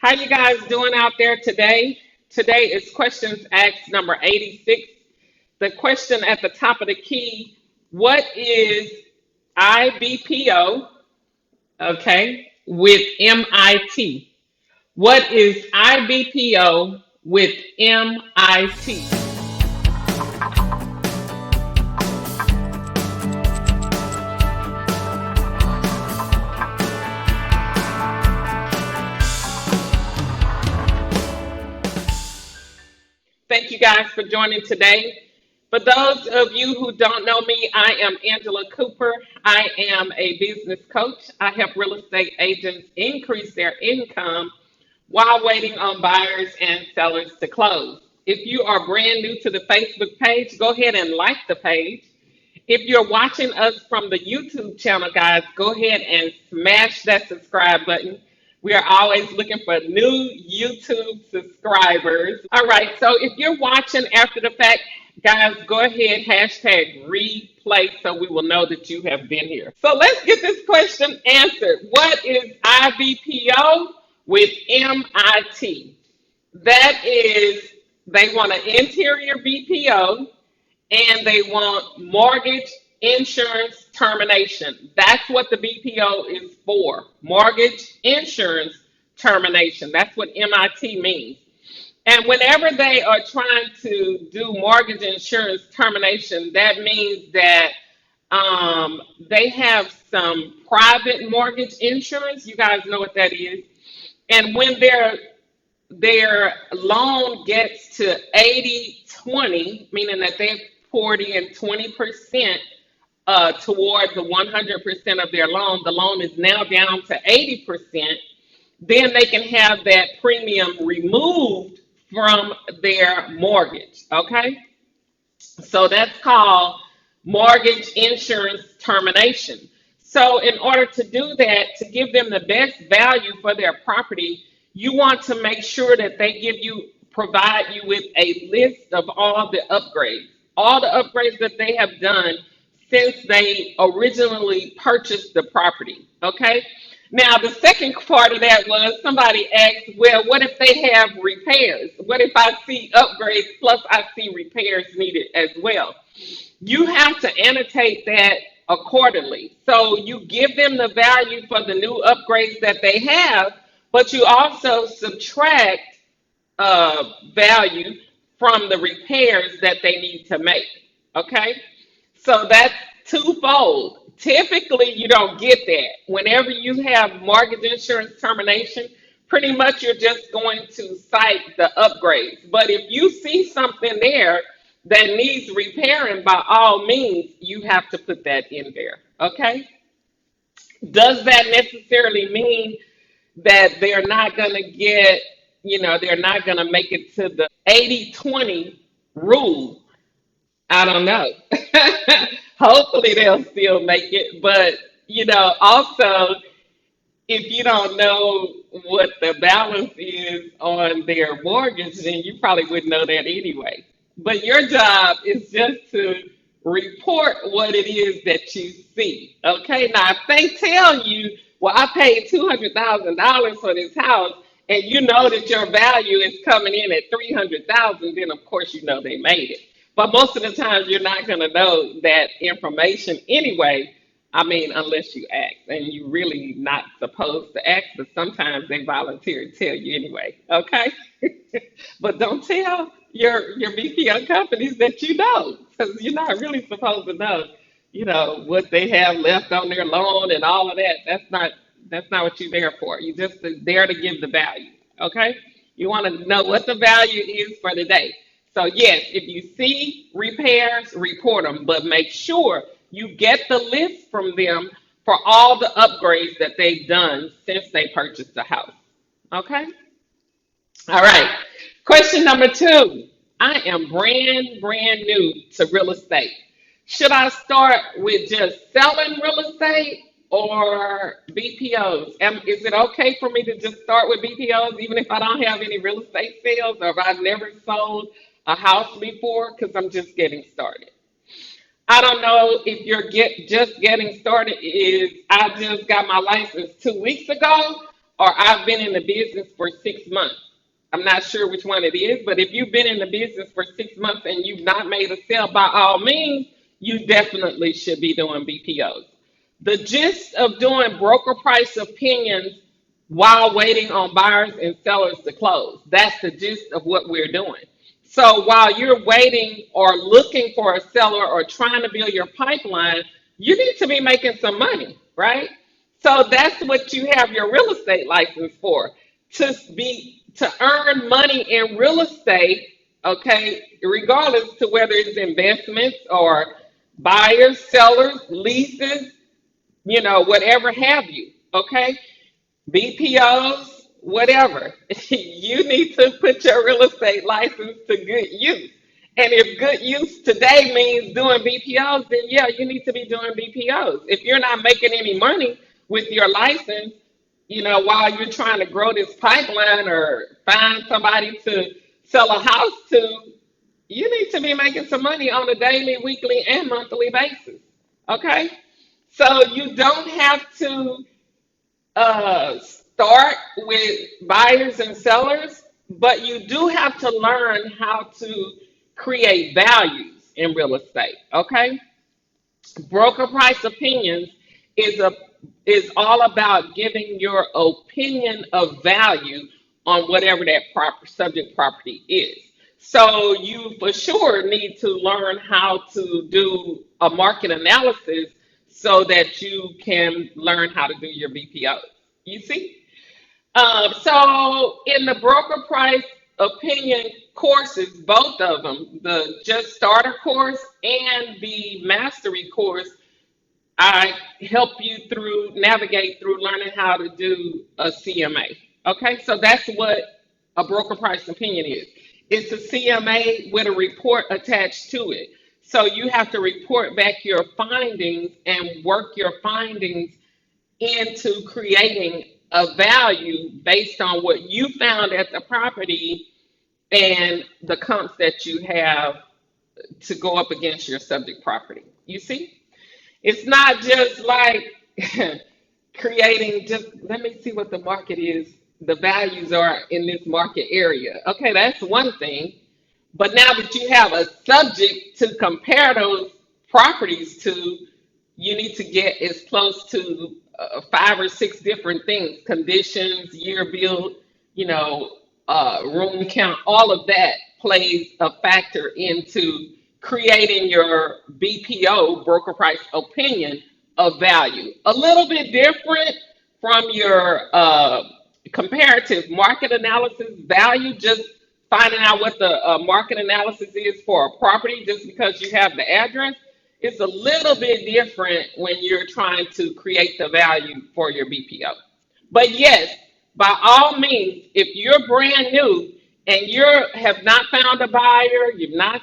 How you guys doing out there today? Today is questions asked number 86. The question at the top of the key, what is IBPO, okay, with MIT? What is IBPO with MIT? Thank you guys for joining today. For those of you who don't know me, I am Angela Cooper. I am a business coach. I help real estate agents increase their income while waiting on buyers and sellers to close. If you are brand new to the Facebook page, go ahead and like the page. If you're watching us from the YouTube channel, guys, go ahead and smash that subscribe button. We are always looking for new YouTube subscribers. All right, so if you're watching after the fact, guys, go ahead, hashtag replay so we will know that you have been here. So let's get this question answered. What is IBPO with MIT? That is, they want an interior BPO and they want mortgage insurance termination. That's what the BPO is for. Mortgage insurance termination. That's what MIT means. And whenever they are trying to do mortgage insurance termination, that means that they have some private mortgage insurance. You guys know what that is. And when their loan gets to 80/20, meaning that they've poured in 20% toward the 100% of their loan, the loan is now down to 80%, then they can have that premium removed from their mortgage. Okay? So that's called mortgage insurance termination. So, in order to do that, to give them the best value for their property, you want to make sure that they provide you with a list of all the upgrades that they have done since they originally purchased the property. Okay. Now, the second part of that was somebody asked, well, what if they have repairs? What if I see upgrades plus I see repairs needed as well? You have to annotate that accordingly. So you give them the value for the new upgrades that they have, but you also subtract value from the repairs that they need to make. Okay? So that's twofold. Typically, you don't get that. Whenever you have mortgage insurance termination, pretty much you're just going to cite the upgrades. But if you see something there that needs repairing, by all means, you have to put that in there. Okay? Does that necessarily mean that they're not going to they're not going to make it to the 80/20 rule? I don't know. Hopefully they'll still make it, but also if you don't know what the balance is on their mortgage, then you probably wouldn't know that anyway. But your job is just to report what it is that you see. Okay, now if they tell you, well, I paid $200,000 for this house, and you know that your value is coming in at 300,000, then of course you know they made it. But most of the times you're not going to know that information anyway. I mean, unless you ask, and you're really not supposed to ask, but sometimes they volunteer to tell you anyway. Okay, but don't tell your BPO companies that you know, because you're not really supposed to know, what they have left on their loan and all of that. That's not what you're there for. You're just there to give the value. Okay, you want to know what the value is for the day. So yes, if you see repairs, report them, but make sure you get the list from them for all the upgrades that they've done since they purchased the house. Okay? All right. Question number 2. I am brand new to real estate. Should I start with just selling real estate or BPOs? Is it okay for me to just start with BPOs even if I don't have any real estate sales or if I've never sold a house before because I'm just getting started? I don't know if you're just getting started. I just got my license 2 weeks ago. or I've been in the business for 6 months. I'm not sure which one it is, but if you've been in the business for 6 months and you've not made a sale, by all means, you definitely should be doing BPOs. The gist of doing broker price opinions while waiting on buyers and sellers to close. That's the gist of what we're doing. So while you're waiting or looking for a seller or trying to build your pipeline, you need to be making some money, right? So that's what you have your real estate license for, to earn money in real estate, okay, regardless to whether it's investments or buyers, sellers, leases, whatever have you, okay? BPOs, whatever. You need to put your real estate license to good use. And if good use today means doing BPOs, then yeah, you need to be doing BPOs. If you're not making any money with your license, while you're trying to grow this pipeline or find somebody to sell a house to, you need to be making some money on a daily, weekly, and monthly basis. Okay? So you don't have to start with buyers and sellers, but you do have to learn how to create values in real estate. Okay, broker price opinions is a is all about giving your opinion of value on whatever that subject property is. So you for sure need to learn how to do a market analysis so that you can learn how to do your BPO. You see? So in the broker price opinion courses, both of them, the just starter course and the mastery course, I help you through navigate through learning how to do a CMA. Okay, so that's what a broker price opinion is. It's a CMA with a report attached to it. So you have to report back your findings and work your findings into creating a value based on what you found at the property and the comps that you have to go up against your subject property. You see? It's not just like creating just let me see what the market is, the values are in this market area. Okay, that's one thing. But now that you have a subject to compare those properties to, you need to get as close to 5 or 6 different things: conditions, year build, room count. All of that plays a factor into creating your BPO, broker price opinion of value. A little bit different from your comparative market analysis value, just finding out what the market analysis is for a property just because you have the address. It's a little bit different when you're trying to create the value for your BPO. But yes, by all means, if you're brand new and you have not found a buyer, you've not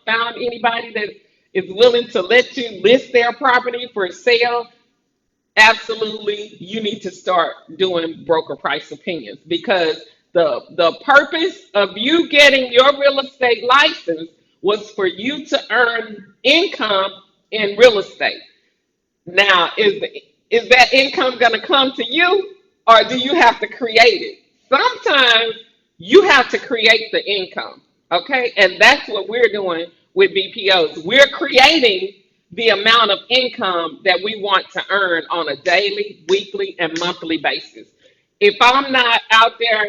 found anybody that is willing to let you list their property for sale, absolutely you need to start doing broker price opinions, because the purpose of you getting your real estate license was for you to earn income in real estate. Now, is that income going to come to you, or do you have to create it? Sometimes you have to create the income, okay? And that's what we're doing with BPOs. We're creating the amount of income that we want to earn on a daily, weekly, and monthly basis. If I'm not out there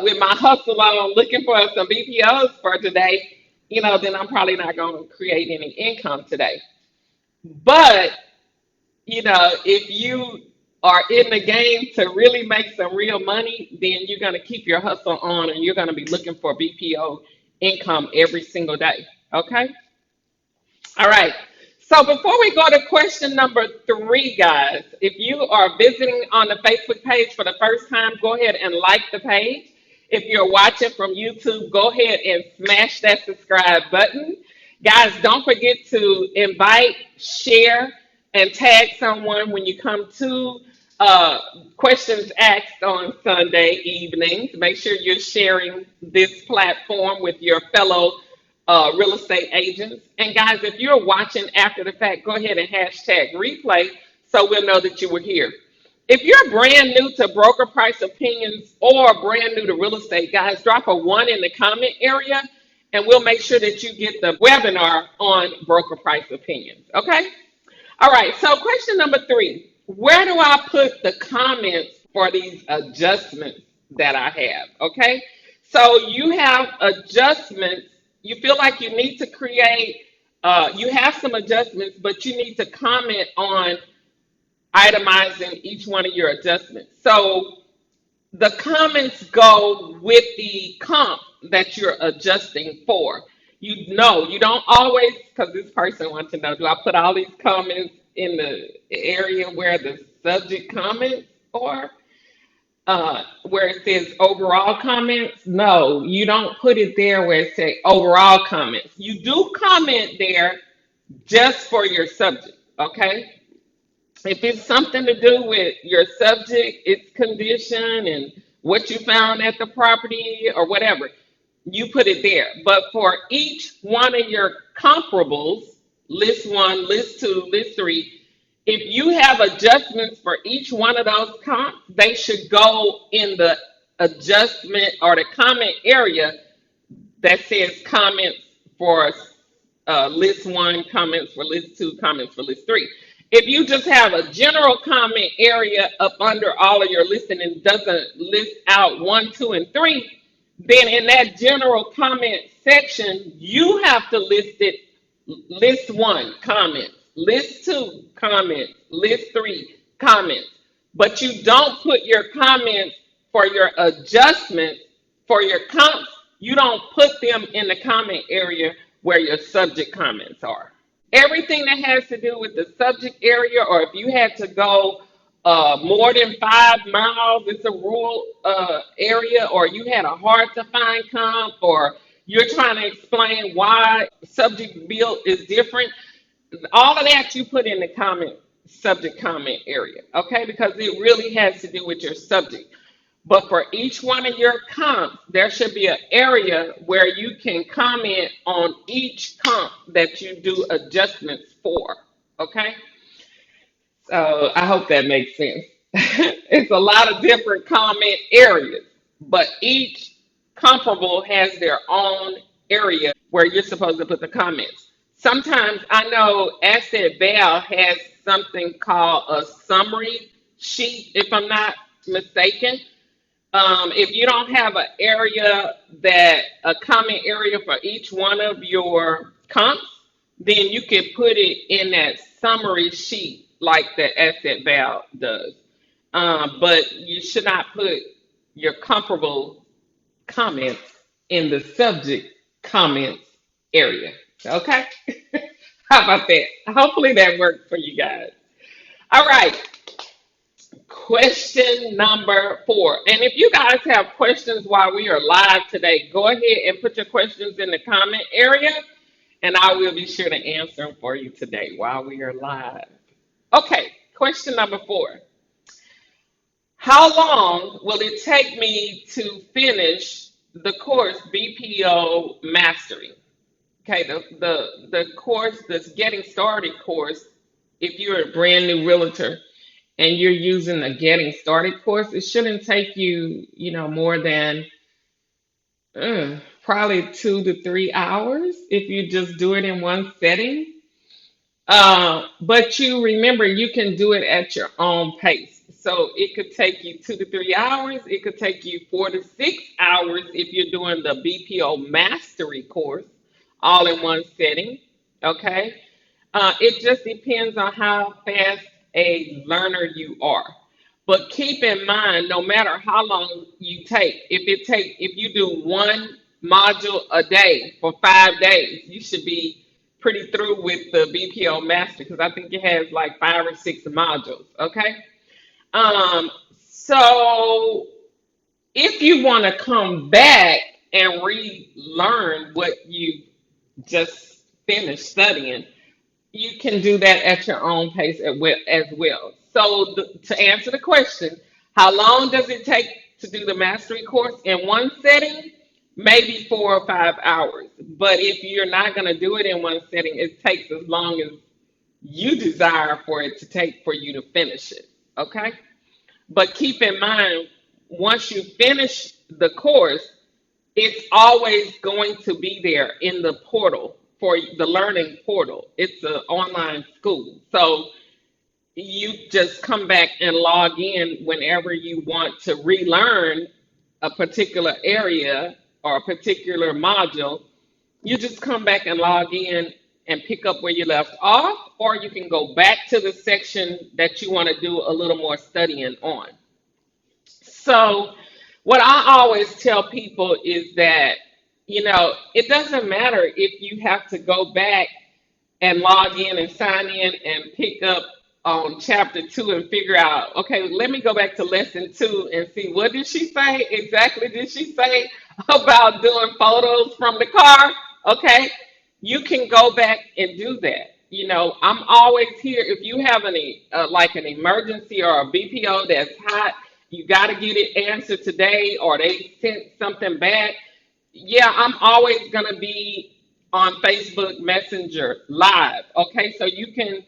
with my hustle on looking for some BPOs for today, then I'm probably not going to create any income today. But if you are in the game to really make some real money, then you're going to keep your hustle on and you're going to be looking for BPO income every single day. Okay? All right. So before we go to question number 3, guys, if you are visiting on the Facebook page for the first time, go ahead and like the page. If you're watching from YouTube, go ahead and smash that subscribe button. Guys, don't forget to invite, share, and tag someone when you come to questions asked on Sunday evenings. Make sure you're sharing this platform with your fellow real estate agents. And guys, if you're watching after the fact, go ahead and hashtag replay so we'll know that you were here. If you're brand new to broker price opinions or brand new to real estate, guys, drop a one in the comment area and we'll make sure that you get the webinar on broker price opinions. Okay? All right. So, question number three, where do I put the comments for these adjustments that I have? Okay. So, you have adjustments. You feel like you need to create, you have some adjustments, but you need to comment on itemizing each one of your adjustments. So the comments go with the comp that you're adjusting for. You know, you don't always, because this person wants to know, do I put all these comments in the area where the subject comments are? Where it says overall comments? No, you don't put it there where it says overall comments. You do comment there just for your subject, okay? If it's something to do with your subject, its condition, and what you found at the property or whatever, you put it there. But for each one of your comparables, list one, list two, list three, if you have adjustments for each one of those comps, they should go in the adjustment or the comment area that says comments for list one, comments for list two, comments for list three. If you just have a general comment area up under all of your listing and doesn't list out one, two, and three, then in that general comment section, you have to list it list one, comments, list two, comments, list three, comments. But you don't put your comments for your adjustments for your comps, you don't put them in the comment area where your subject comments are. Everything that has to do with the subject area, or if you had to go more than 5 miles, it's a rural area, or you had a hard to find comp, or you're trying to explain why subject bill is different, all of that you put in the comment subject comment area, okay? Because it really has to do with your subject. But for each one of your comps, there should be an area where you can comment on each comp that you do adjustments for. Okay? So I hope that makes sense. It's a lot of different comment areas, but each comparable has their own area where you're supposed to put the comments. Sometimes I know Asset Val has something called a summary sheet, if I'm not mistaken. If you don't have an area that a comment area for each one of your comps, then you can put it in that summary sheet like the asset val does. But you should not put your comparable comments in the subject comments area. Okay? How about that? Hopefully that works for you guys. All right. Question number four. And if you guys have questions while we are live today, go ahead and put your questions in the comment area, and I will be sure to answer them for you today while we are live. Okay, question number four. How long will it take me to finish the course BPO Mastery? Okay, the course, this getting started course, if you're a brand new realtor and you're using the getting started course, it shouldn't take you, more than probably 2 to 3 hours if you just do it in one setting. But you remember you can do it at your own pace. So it could take you 2 to 3 hours. It could take you 4 to 6 hours if you're doing the BPO Mastery course all in one setting. Okay. It just depends on how fast a learner you are. But keep in mind, no matter how long you take, if you do one module a day for 5 days, you should be pretty through with the BPO Master because I think it has like 5 or 6 modules. Okay. So if you want to come back and relearn what you just finished studying, you can do that at your own pace as well. So to answer the question, how long does it take to do the mastery course in one setting? Maybe 4 or 5 hours. But if you're not going to do it in one setting, it takes as long as you desire for it to take for you to finish it. Okay? But keep in mind, once you finish the course, it's always going to be there in the portal for the learning portal. It's an online school. So you just come back and log in whenever you want to relearn a particular area or a particular module. You just come back and log in and pick up where you left off, or you can go back to the section that you want to do a little more studying on. So, what I always tell people is that, it doesn't matter if you have to go back and log in and sign in and pick up on chapter two and figure out, okay, let me go back to lesson two and see what did she say exactly did she say about doing photos from the car. Okay, you can go back and do that. I'm always here if you have like an emergency or a BPO that's hot, you got to get it answered today, or they sent something back. Yeah, I'm always going to be on Facebook Messenger live. Okay, so you can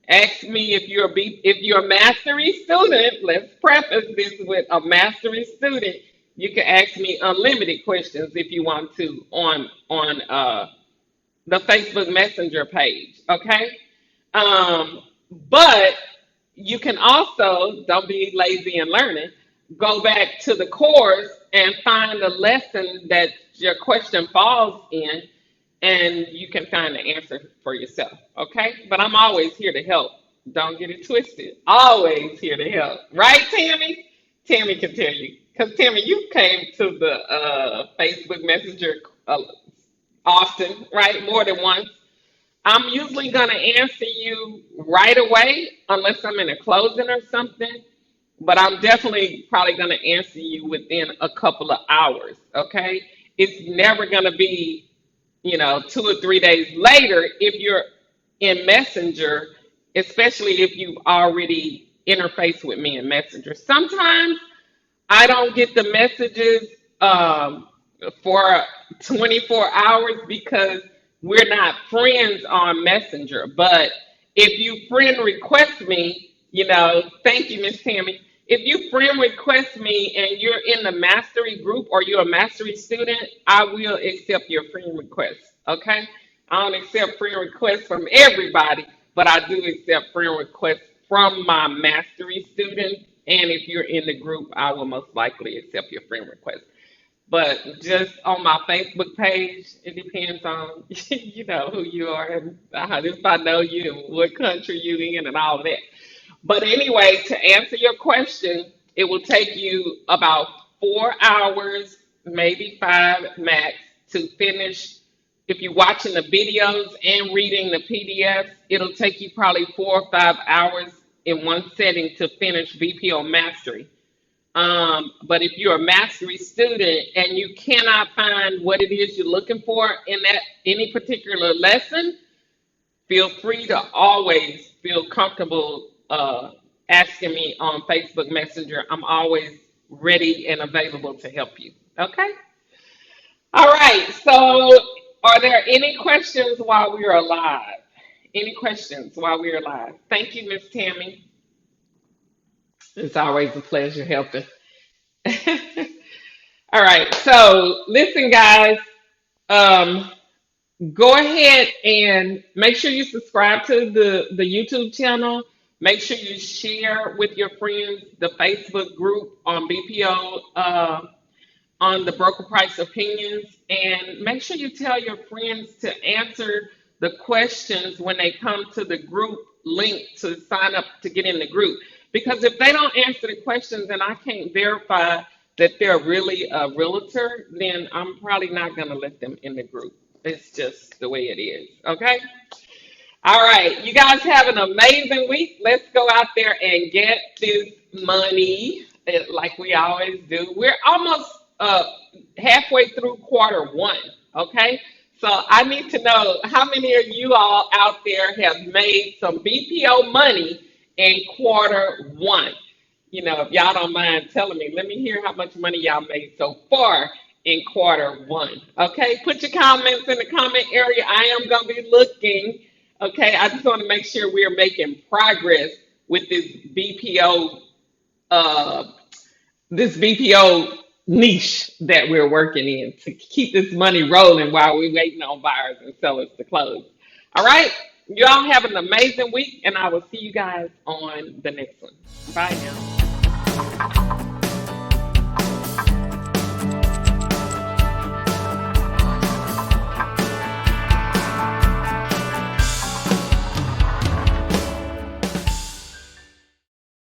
ask me if you're a mastery student. Let's preface this with a mastery student. You can ask me unlimited questions if you want to on the Facebook Messenger page. Okay, um, but you can also, don't be lazy in learning, go back to the course and find the lesson that your question falls in, and you can find the answer for yourself. Okay? But I'm always here to help. Don't get it twisted. Always here to help. Right, Tammy? Tammy can tell you. Because, Tammy, you came to the Facebook Messenger often, right? More than once. I'm usually going to answer you right away unless I'm in a closing or something, but I'm definitely probably going to answer you within a couple of hours, okay? It's never going to be, 2 or 3 days later if you're in Messenger, especially if you've already interfaced with me in Messenger. Sometimes I don't get the messages for 24 hours because we're not friends on Messenger. But if you friend request me, thank you, Miss Tammy. If you friend request me and you're in the mastery group or you're a mastery student, I will accept your friend request. Okay? I don't accept friend requests from everybody, but I do accept friend requests from my mastery students. And if you're in the group, I will most likely accept your friend request. But just on my Facebook page, it depends on who you are and if I know you and what country you in and all of that. But anyway, to answer your question, it will take you about 4 hours, maybe five max, to finish. If you're watching the videos and reading the PDFs, it'll take you probably 4 or 5 hours in one setting to finish BPO Mastery. But if you're a mastery student and you cannot find what it is you're looking for in that any particular lesson, feel free to always feel comfortable asking me on Facebook Messenger. I'm always ready and available to help you. Okay? All right. So, are there any questions while we are alive? Any questions while we're alive? Thank you, Miss Tammy. It's always a pleasure helping. All right. So, listen, guys. Um, Go ahead and make sure you subscribe to the YouTube channel. Make sure you share with your friends the Facebook group on BPO, on the Broker Price Opinions. And make sure you tell your friends to answer the questions when they come to the group link to sign up to get in the group. Because if they don't answer the questions and I can't verify that they're really a realtor, then I'm probably not going to let them in the group. It's just the way it is. Okay? All right. You guys have an amazing week. Let's go out there and get this money like we always do. We're almost halfway through quarter one. Okay? So I need to know how many of you all out there have made some BPO money in quarter one. If y'all don't mind telling me, let me hear how much money y'all made so far in quarter one. Okay, put your comments in the comment area. I am going to be looking. Okay, I just want to make sure we're making progress with this BPO uh, this BPO niche that we're working in to keep this money rolling while we're waiting on buyers and sellers to close. All right. You all have an amazing week, and I will see you guys on the next one. Bye now.